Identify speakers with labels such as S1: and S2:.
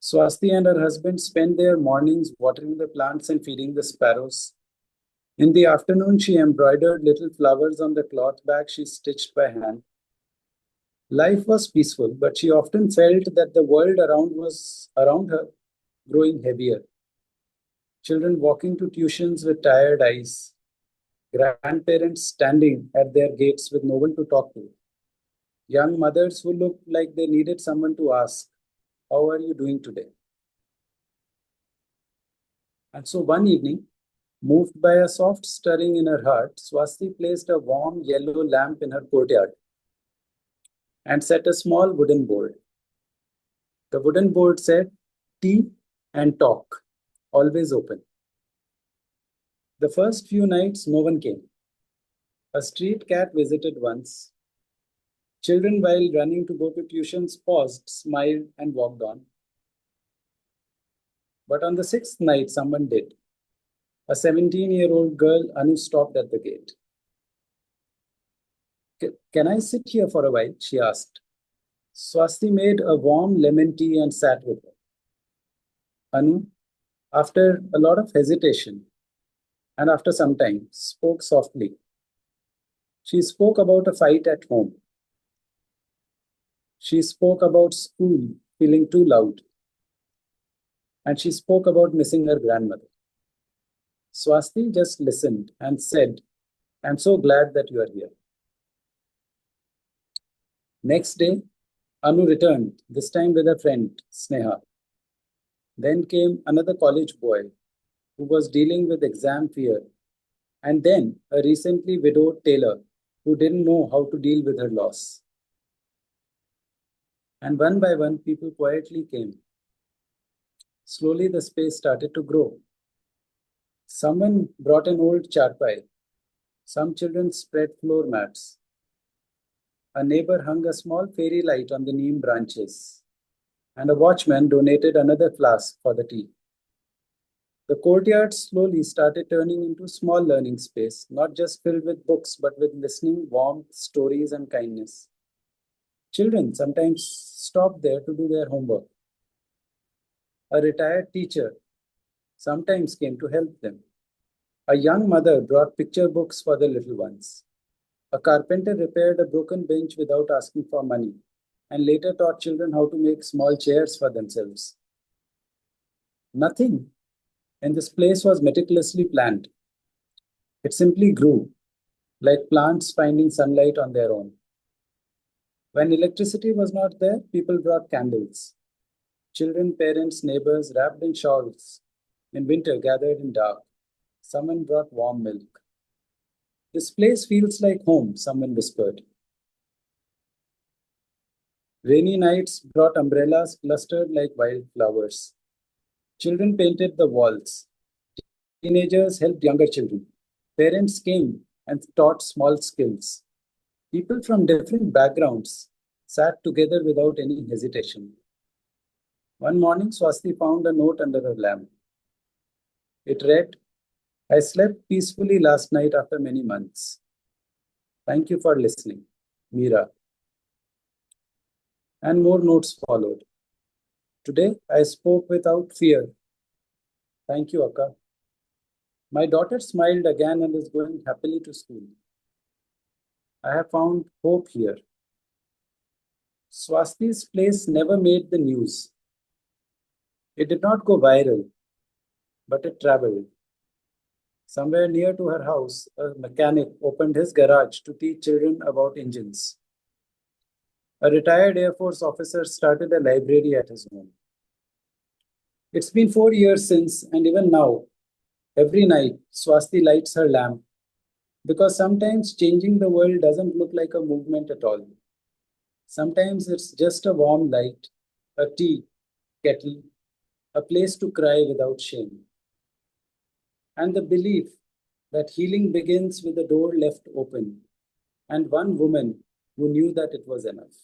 S1: Swasti and her husband spent their mornings watering the plants and feeding the sparrows. In the afternoon, she embroidered little flowers on the cloth bag she stitched by hand. Life was peaceful, but she often felt that the world around her growing heavier. Children walking to tuitions with tired eyes, grandparents standing at their gates with no one to talk to, young mothers who looked like they needed someone to ask, "How are you doing today?" And so one evening, moved by a soft stirring in her heart, Swasti placed a warm yellow lamp in her courtyard and set a small wooden board. The wooden board said, "Tea and talk, always open." The first few nights, no one came. A street cat visited once. Children, while running to go to tuitions, paused, smiled, and walked on. But on the sixth night, someone did. A 17-year-old girl, Anu, stopped at the gate. "Can I sit here for a while?" she asked. Swasti made a warm lemon tea and sat with her. Anu, after a lot of hesitation and after some time, spoke softly. She spoke about a fight at home. She spoke about school feeling too loud. And she spoke about missing her grandmother. Swasti just listened and said, "I'm so glad that you are here." Next day, Anu returned, this time with a friend, Sneha. Then came another college boy who was dealing with exam fear, and then a recently widowed tailor who didn't know how to deal with her loss. And one by one, people quietly came. Slowly, the space started to grow. Someone brought an old charpai. Some children spread floor mats. A neighbor hung a small fairy light on the neem branches, and a watchman donated another flask for the tea. The courtyard slowly started turning into a small learning space, not just filled with books, but with listening, warmth, stories, and kindness. Children sometimes stopped there to do their homework. A retired teacher sometimes came to help them. A young mother brought picture books for the little ones. A carpenter repaired a broken bench without asking for money, and later taught children how to make small chairs for themselves. Nothing in this place was meticulously planned. It simply grew, like plants finding sunlight on their own. When electricity was not there, people brought candles. Children, parents, neighbors, wrapped in shawls, in winter gathered in dark. Someone brought warm milk. "This place feels like home," someone whispered. Rainy nights brought umbrellas clustered like wildflowers. Children painted the walls. Teenagers helped younger children. Parents came and taught small skills. People from different backgrounds sat together without any hesitation. One morning, Swasti found a note under her lamp. It read, "I slept peacefully last night after many months. Thank you for listening. Meera." And more notes followed. "Today, I spoke without fear. Thank you, Akka. My daughter smiled again and is going happily to school. I have found hope here." Swasti's place never made the news. It did not go viral, but it traveled. Somewhere near to her house, a mechanic opened his garage to teach children about engines. A retired Air Force officer started a library at his home. It's been 4 years since, and even now, every night, Swasti lights her lamp because sometimes changing the world doesn't look like a movement at all. Sometimes it's just a warm light, a tea kettle, a place to cry without shame, and the belief that healing begins with a door left open and one woman who knew that it was enough.